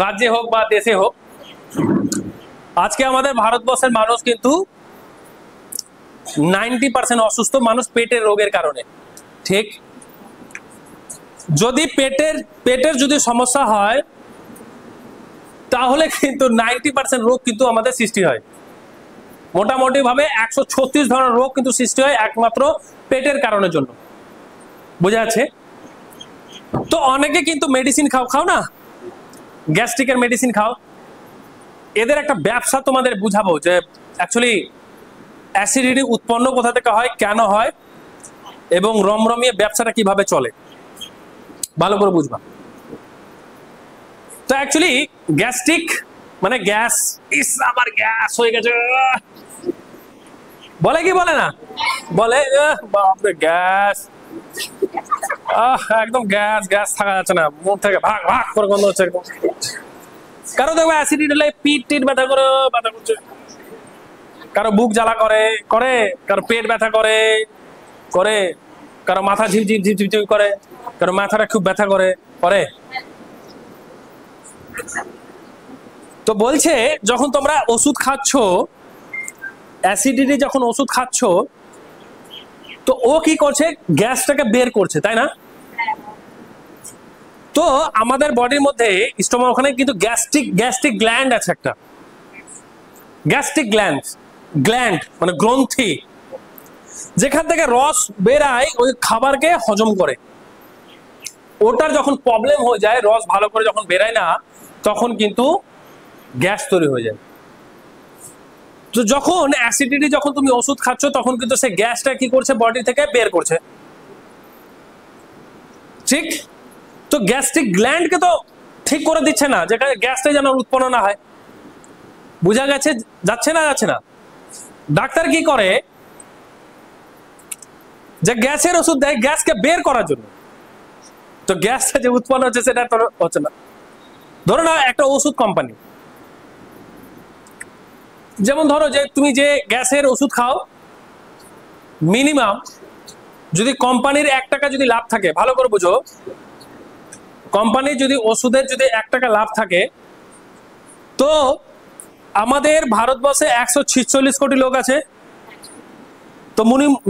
রাজ্যে হোক বা দেশে হোক, আজকে আমাদের ভারতবর্ষের মানুষ কিন্তু 90% অসুস্থ মানুষ পেটের রোগের কারণে। ঠিক, যদি পেটের যদি সমস্যা হয় তাহলে কিন্তু 90% রোগ কিন্তু আমাদের সৃষ্টি হয়। মোটামুটি ভাবে 136 ধরনের রোগ কিন্তু সৃষ্টি হয় একমাত্র পেটের কারণের জন্য। বোঝা যাচ্ছে? তো অনেকে কিন্তু মেডিসিন খাও না, গ্যাস্ট্রিকের মেডিসিন খাও। এদের একটা ব্যবসা তোমাদের বুঝাবো যে অ্যাকচুয়ালি অ্যাসিডিটি উৎপন্ন কোথা থেকে হয়, কেন হয়, এবং রমরমিয়ে ব্যবসাটা কিভাবে চলে, ভালো করে বুঝবা। তো অ্যাকচুয়ালি গ্যাস্ট্রিক মানে গ্যাস, আমার গ্যাস হয়ে গেছে বলে কি বলে না, বলে বাপরে গ্যাস, একদম গ্যাস গ্যাস থাকা যাচ্ছে না, মুখ থেকে ভাগ ভাগ করে গন্ধ হচ্ছে একদম। কারো দেখবে অ্যাসিডিটি হলে পিঠ টিট ব্যথা করছে, কারো বুক জ্বালা করে, কারো পেট ব্যথা করে, কারো মাথা ঝিমঝিম ঝিমঝিম করে, কারো মাথাটা খুব ব্যথা করে। তো বলছে যখন তোমরা ওষুধ খাচ্ছ, অ্যাসিডিটি যখন ওষুধ খাচ্ছ, তো ও কি করছে, গ্যাসটাকে বের করছে, তাই না? তো আমাদের বডির মধ্যে স্টোমাক, ওখানে কিন্তু গ্যাস্ট্রিক গ্ল্যান্ড আছে একটা, গ্যাস্ট্রিক গ্ল্যান্ড মানে গ্রন্থি, যেখান থেকে রস বেরায় ওই খাবারকে হজম করে। ওটার যখন প্রবলেম হয়ে যায়, রস ভালো করে যখন বেরায় না, তখন কিন্তু গ্যাস তৈরি হয়ে যায়। তো যখন অ্যাসিডিটি, যখন তুমি ওষুধ খাচ্ছ, তখন কিন্তু সে গ্যাসটা কি করছে, বডি থেকে বের করছে। ঠিক, তো গ্যাস্ট্রিক গ্ল্যান্ডকে তো ঠিক করে দিচ্ছে না, যেখানে গ্যাসটা যেন উৎপন্ন না হয়। বুঝা গেছে? যাচ্ছে না? ডাক্তার কি করে, যে গ্যাসের ওষুধ দেয় গ্যাসকে বের করার জন্য, তো গ্যাসটা যে উৎপন্ন হচ্ছে সেটা তো হচ্ছে না। ধরো না একটা ওষুধ কোম্পানি, যেমন ধরো যে তুমি যে গ্যাসের ওষুধ খাও, মিনিমাম যদি কোম্পানির 1 টাকা যদি লাভ থাকে, ভালো করে বুঝো, কোম্পানির যদি ওষুধের যদি 1 টাকা লাভ থাকে, তো আমাদের ভারতবর্ষে 146 কোটি লোক আছে, তো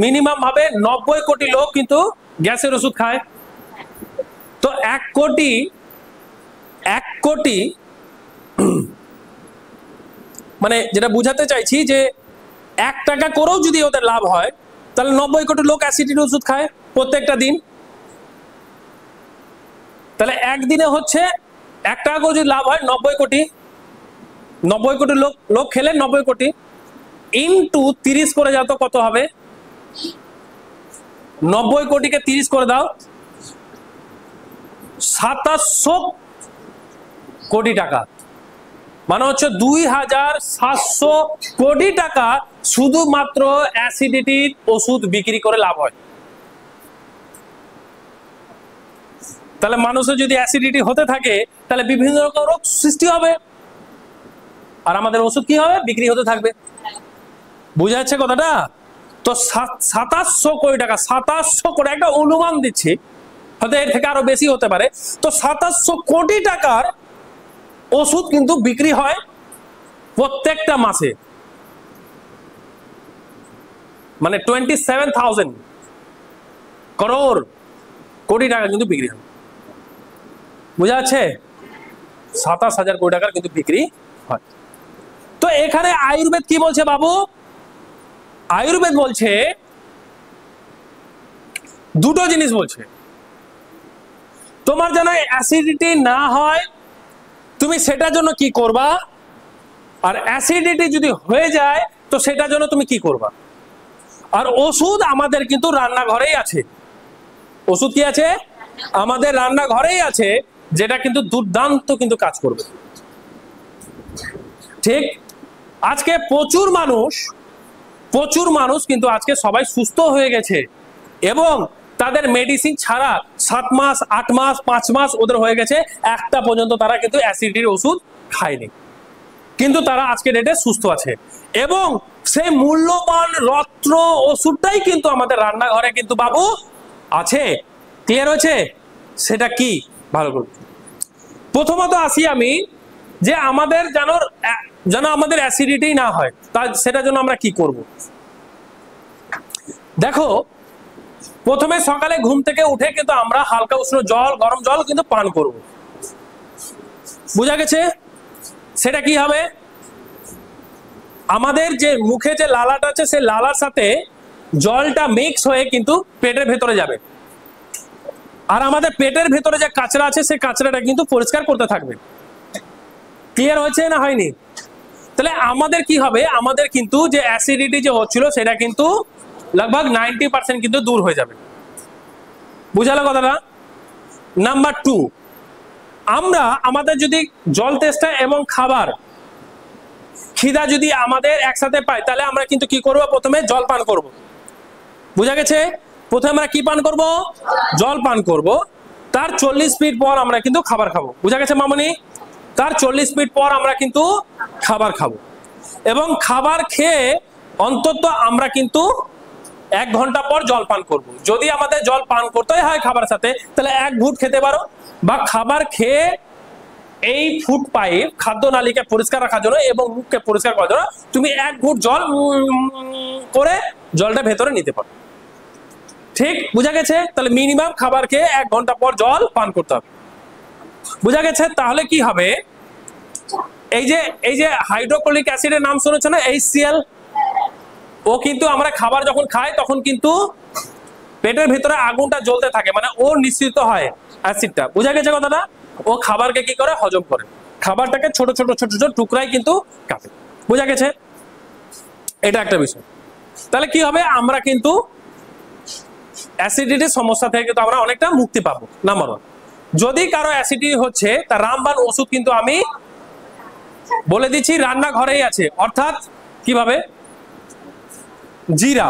মিনিমাম ভাবে 90 কোটি লোক কিন্তু গ্যাসের ওষুধ খায়। তো 1 কোটি মানে যেটা বুঝাতে চাইছি যে 1 টাকা করেও যদি ওদের লাভ হয়, তাহলে 90 কোটি লোক অ্যাসিডিটির ওষুধ খায় প্রত্যেকটা দিন। তাহলে একদিনে হচ্ছে 1 টাকা করে যদি লাভ হয়, 90 কোটি লোক খেলে 90 কোটি ইনটু 30 করে যাও, তো কত হবে? 90 কোটিকে 30 করে দাও, 2700 কোটি টাকা, মানে হচ্ছে 2700 কোটি টাকা শুধুমাত্র অ্যাসিডিটির ওষুধ বিক্রি করে লাভ হয়। তাহলে মানুষের যদি অ্যাসিডিটি হতে থাকে, তাহলে বিভিন্ন রকম রোগ সৃষ্টি হবে, আর আমাদের ওষুধ কি হবে, বিক্রি হতে থাকবে। বুঝা যাচ্ছে কথাটা? তো 2700 কোটি টাকা, 2700 কোটি, একটা অনুমান দিচ্ছি, হয়তো এর থেকে আরো বেশি হতে পারে। তো 2700 কোটি টাকার ওষুধ কিন্তু বিক্রি হয় প্রত্যেকটা মাসে, মানে 27,000 কোটি টাকা কিন্তু বিক্রি হয়। বুঝা যাচ্ছে? 27,000 কোটি টাকার কিন্তু বিক্রি হয়। তো এখানে আয়ুর্বেদ কি বলছে বাবু? আয়ুর্বেদ বলছে দুটো জিনিস বলছে। তোমার যেন অ্যাসিডিটি না হয়, তুমি সেটার জন্য কি করবা, আর অ্যাসিডিটি যদি হয়ে যায় তো সেটার জন্য তুমি কি করবা। আর ওষুধ আমাদের কিন্তু রান্নাঘরেই আছে। ওষুধ কি আছে? আমাদের রান্নাঘরেই আছে, যেটা কিন্তু দুর্দান্ত কিন্তু কাজ করবে। ঠিক, আজকে প্রচুর মানুষ কিন্তু আজকে সবাই সুস্থ হয়ে গেছে, এবং তাদের মেডিসিন ছাড়া 7 মাস 8 মাস 5 মাস ওদের হয়ে গেছে, একটা পর্যন্ত তারা কিন্তু অ্যাসিডিটির ওষুধ খায়নি, কিন্তু তারা আজকে ডেটে সুস্থ আছে। এবং সেই মূল্যবান রত্ন ওষুধটাই কিন্তু আমাদের রান্নাঘরে কিন্তু বাবু আছে। ক্লিয়ার হয়েছে? সেটা কি? ভালো করে প্রথমত আসি আমি যে আমাদের যেন আমাদের অ্যাসিডিটি না হয়, তা সেটার জন্য আমরা কি করব। দেখো, প্রথমে সকালে ঘুম থেকে উঠে কিন্তু আমরা হালকা উষ্ণ জল, গরম জল কিন্তু পান করব। বুঝা গেছে? সেটা কি হবে, আমাদের যে মুখে যে লালাটা আছে সেই লালার সাথে জলটা মিক্স হয়ে কিন্তু পেটের ভেতরে যাবে, আর আমাদের পেটের ভেতরে যে কাঁচরা আছে সেই কাঁচরাটা কিন্তু পরিষ্কার করতে থাকবে। ক্লিয়ার হয়েছে না হয়নি? তাহলে আমাদের কি হবে, আমাদের কিন্তু যে অ্যাসিডিটি যে হচ্ছিল সেটা কিন্তু लगभग 90% কিন্তু দূর হয়ে যাবে। বুঝালো কথাটা? নাম্বার 2, আমরা আমাদের যদি জল তেষ্টা এবং খাবার খিদা যদি আমাদের একসাথে পাই, তাহলে আমরা কিন্তু কি করব, প্রথমে জল পান করব। বুঝা গেছে? প্রথমে আমরা কি পান করব, জল পান করব, তার 40 মিনিট পর আমরা কিন্তু খাবার খাবো। বুঝা গেছে মামনি? তার 40 মিনিট পর আমরা কিন্তু খাবার খাবো, এবং খাবার খেয়ে অন্তত আমরা কিন্তু 1 ঘন্টা পর জল পান করব। যদি আমাদের জল পান করতেই হয় খাবারের সাথে, তাহলে 1 ঘুট খেতে পারো, বা খাবার খেয়ে এই ফুড পাইপ খাদ্য নালীকে পরিষ্কার রাখার জন্য এবং মুখকে পরিষ্কার করার জন্য তুমি 1 ঘুট জল করে জলটা ভেতরে নিতে পারো। ঠিক বুঝা গেছে? তাহলে মিনিমাম খাবার খেয়ে 1 ঘন্টা পর জল পান করতে হবে। বুঝা গেছে? তাহলে কি হবে, এই যে হাইড্রোক্লোরিক অ্যাসিডের নাম শুনেছো না, HCl, ও কিন্তু আমরা খাবার যখন খাই তখন কিন্তু পেটের ভিতরে আগুনটা জ্বলতে থাকে, মানে ও নিঃসৃত হয় অ্যাসিডটা। বুঝা গেছে কথাটা? ও খাবারকে কি করে, হজম করে, খাবারটাকে ছোট ছোট ছোট ছোট টুকরায় কিন্তু কাটে। বুঝা গেছে? এটা একটা বিষয়। তাহলে কি হবে, আমরা কিন্তু অ্যাসিডিটির সমস্যা থেকে কিন্তু আমরা অনেকটা মুক্তি পাবো। নাম্বার 1, যদি কারো অ্যাসিডিটি হচ্ছে তার রামবান ওষুধ কিন্তু আমি বলে দিচ্ছি রান্নাঘরেই আছে। অর্থাৎ কিভাবে, জিরা।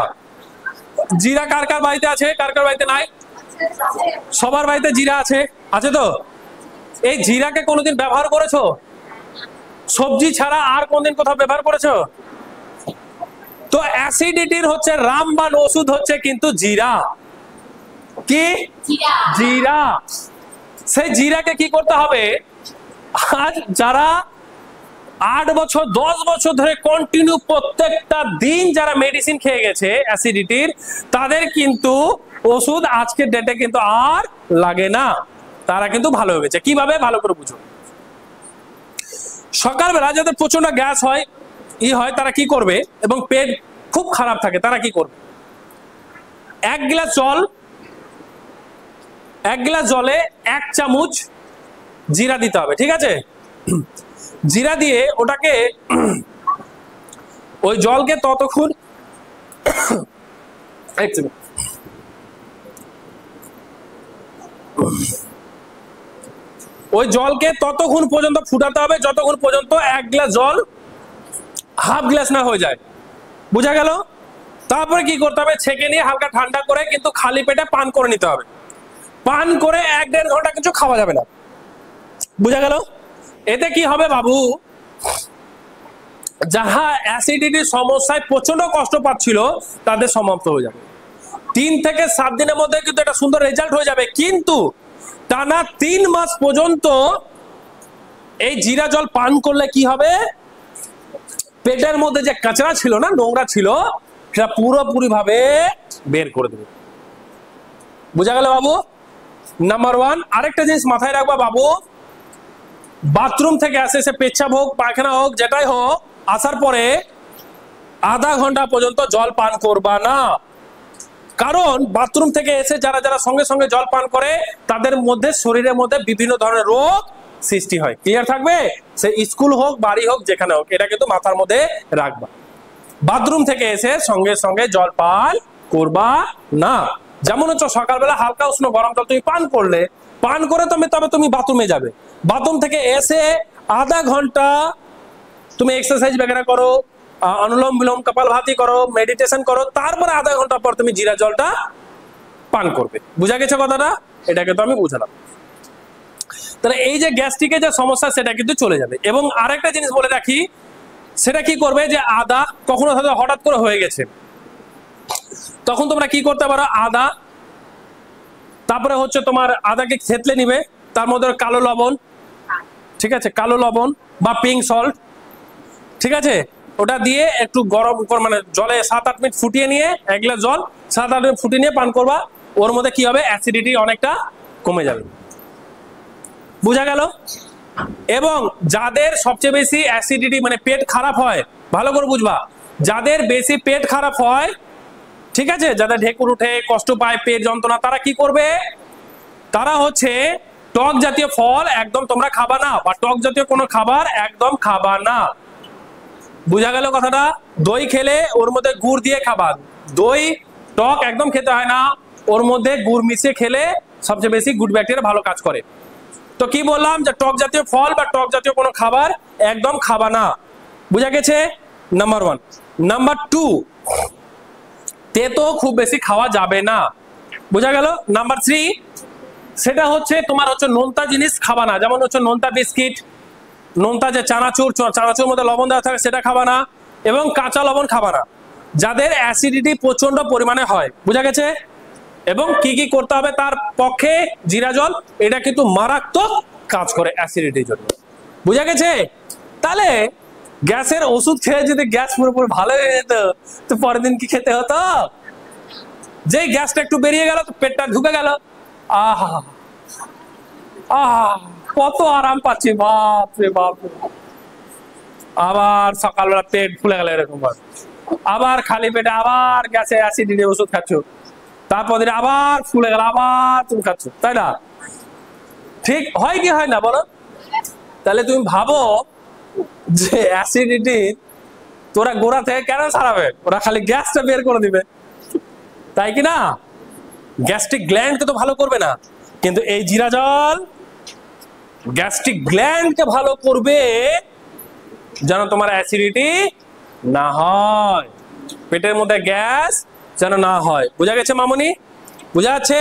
জিরা কার কার বাড়িতে আছে, কার কার বাড়িতে নাই? সবার বাড়িতে জিরা আছে, আছে তো? এই জিরাকে কোনোদিন ব্যবহার করেছো? সবজি ছাড়া আর কোনদিন কোথাও ব্যবহার করেছো? তো অ্যাসিডিটির হচ্ছে রামবান ওষুধ হচ্ছে কিন্তু জিরা। কি? জিরা। সেই জিরাকে কি করতে হবে, আজ যারা 8 বছর 10 বছর ধরে কন্টিনিউ প্রত্যেকটা দিন যারা মেডিসিন খেয়ে গেছে অ্যাসিডিটির, তাদের কিন্তু ওষুধ আজকের ডেটে কিন্তু আর লাগে না, তারা কিন্তু ভালো হয়ে গেছে। কিভাবে, ভালো করে বুঝো। সকালবেলা যাদের প্রচন্ড গ্যাস হয়, হয়, তারা কি করবে, এবং পেট খুব খারাপ থাকে, তারা কি করবে, 1 গ্লাস জলে 1 চামচ জিরা দিতে হবে। ঠিক আছে? জিরা দিয়ে ওটাকে, ওই জলকে ততক্ষণ ওই জলকে ততক্ষণ পর্যন্ত ফুটাতে হবে যতক্ষণ পর্যন্ত 1 গ্লাস জল হাফ গ্লাস না হয়ে যায়। বুঝা গেল? তারপরে কি করতে হবে, ছেঁকে নিয়ে হালকা ঠান্ডা করে কিন্তু খালি পেটে পান করে নিতে হবে। পান করে 1-1.5 ঘন্টা কিছু খাওয়া যাবে না। বুঝা গেল? এতে কি হবে বাবু, যারা অ্যাসিডিটির সমস্যায় প্রচন্ড কষ্ট পাচ্ছিল তাদের সমাপ্ত হয়ে যাবে। 3 থেকে 7 দিনের মধ্যে কিন্তু একটা সুন্দর রেজাল্ট হয়ে যাবে। কিন্তু টানা 3 মাস পর্যন্ত এই জিরা জল পান করলে কি হবে, পেটের মধ্যে যে কাঁচরা ছিল না, নোংরা ছিল, সেটা পুরোপুরি ভাবে বের করে দেবে। বুঝা গেল বাবু? নাম্বার 1, আরেকটা জিনিস মাথায় রাখবা বাবু, বাথরুম থেকে আসে, সে পেচ্ছাপ হোক, পায়খানা হোক, যেটাই হোক, আসার পরে আধা ঘন্টা পর্যন্ত জল পান করবা না। কারণ বাথরুম থেকে এসে যারা যারা সঙ্গে সঙ্গে জল পান করে তাদের মধ্যে, শরীরের মধ্যে বিভিন্ন ধরনের রোগ সৃষ্টি হয়। ক্লিয়ার থাকবে? সে স্কুল হোক, বাড়ি হোক, যেখানে হোক, এটা কিন্তু মাথার মধ্যে রাখবা। বাথরুম থেকে এসে সঙ্গে সঙ্গে জল পান করবা না। যেমন হচ্ছে সকালবেলা হালকা উষ্ণ গরম জল তুমি পান করলে, পান করে তবে তুমি বাথরুমে যাবে। বাথরুম থেকে এসে আধা ঘন্টা তুমি এক্সারসাইজ বগেরা করো, অনুলোম বিলোম, কপালভাতি করো, মেডিটেশন করো, তারপরে আধা ঘন্টা পর তুমি জিরা জলটা পান করবে। বুঝা গেছে কথাটা? এটাকে তো আমি বুঝালাম। তাহলে এই যে গ্যাস্ট্রিকের যে সমস্যা সেটা কিন্তু চলে যাবে। এবং আরেকটা জিনিস বলে রাখি, সেটা কি করবে, যে আদা কখনো হঠাৎ করে হয়ে গেছে, তখন তোমরা কি করতে পারো, আদা, তারপরে হচ্ছে তোমার আদাকে থেতলে নিবে, তার মধ্যে কালো লবণ, ঠিক আছে, কালো লবণ বা পিঙ্ক সল্ট, ঠিক আছে, ওটা দিয়ে একটু গরম মানে জলে 7-8 মিনিট ফুটিয়ে নিয়ে, 1 গ্লাস জল 7-8 মিনিট ফুটিয়ে নিয়ে পান করবা। ওর মধ্যে কি হবে, অ্যাসিডিটি অনেকটা কমে যাবে। বুঝা গেল? এবং যাদের সবচেয়ে বেশি অ্যাসিডিটি মানে পেট খারাপ হয়, ভালো করে বুঝবা, যাদের বেশি পেট খারাপ হয়, ঠিক আছে, যাদের ঢেকুর উঠে, কষ্ট পায়, পেট যন্ত্রণা, তারা কি করবে, তারা হচ্ছে টক জাতীয় ফল একদম তোমরা খাবা না, বা টক জাতীয় কোনো খাবার একদম খাবা না। বুঝা গেল কথাটা? দই খেলে ওর মধ্যে গুড় দিয়ে খাবা, দই টক একদম খেতে হয় না, ওর মধ্যে গুড় মিশিয়ে খেলে সবচেয়ে বেশি গুড ব্যাকটেরিয়া ভালো কাজ করে। তো কি বললাম, যে টক জাতীয় ফল বা টক জাতীয় কোনো খাবার একদম খাবা না। বুঝা গেছে? নাম্বার 1। নাম্বার 2, তেতো খুব বেশি খাওয়া যাবে না। বুঝা গেল? নাম্বার 3, সেটা হচ্ছে তোমার হচ্ছে নোনতা জিনিস খাবা না, যেমন হচ্ছে নোনতা বিস্কিট, নোনতা যে চানাচুর মধ্যে লবণ দেওয়া থাকে সেটা খাবা না, এবং কাঁচা লবণ খাবা না, যাদের অ্যাসিডিটি প্রচন্ড পরিমাণে হয়। বুঝা গেছে? এবং কি কি করতে হবে তার পক্ষে, জিরা জল, এটা কিন্তু মারাত্মক কাজ করে অ্যাসিডিটির জন্য। বুঝা গেছে? তাহলে গ্যাসের ওষুধ খেয়ে যদি গ্যাস পুরোপুরি ভালো হয়ে যেত, তো পরের দিন কি খেতে হতো, যেই গ্যাসটা একটু বেরিয়ে গেল তো পেটটা ঢুকে গেল, আহা আহা কত আরাম পাচ্ছি, বাপ রে বাপ। আবার সকালবেলা পেট ফুলে গেল এরকম, আবার খালি পেটে আবার গ্যাসে অ্যাসিডিটি ওষুধ খাচ্ছ, তারপর দিন আবার ফুলে গেল, আবার তুমি খাচ্ছ, তাই না? ঠিক হয় কি হয় না বলো? তাহলে তুমি ভাবো যে অ্যাসিডিটি তোরা গোড়া থেকে কেন ছাড়াবে, ওরা খালি গ্যাসটা বের করে দিবে, তাই কি না? গ্যাস্ট্রিক গ্ল্যান্ডকে তো ভালো করবে না, কিন্তু এই জিরা জল গ্যাস্ট্রিক গ্ল্যান্ডকে ভালো করবে, যেন তোমার অ্যাসিডিটি না হয়, পেটের মধ্যে গ্যাস যেন না হয়। বুঝা গেছে মামুনি? বুঝা যাচ্ছে?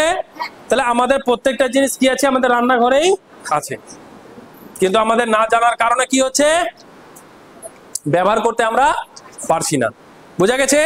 তাহলে আমাদের প্রত্যেকটা জিনিস কি আছে, আমাদের রান্নাঘরেই আছে, কিন্তু আমাদের না জানার কারণে কি হচ্ছে, ব্যবহার করতে আমরা পারছি না। বুঝা গেছে?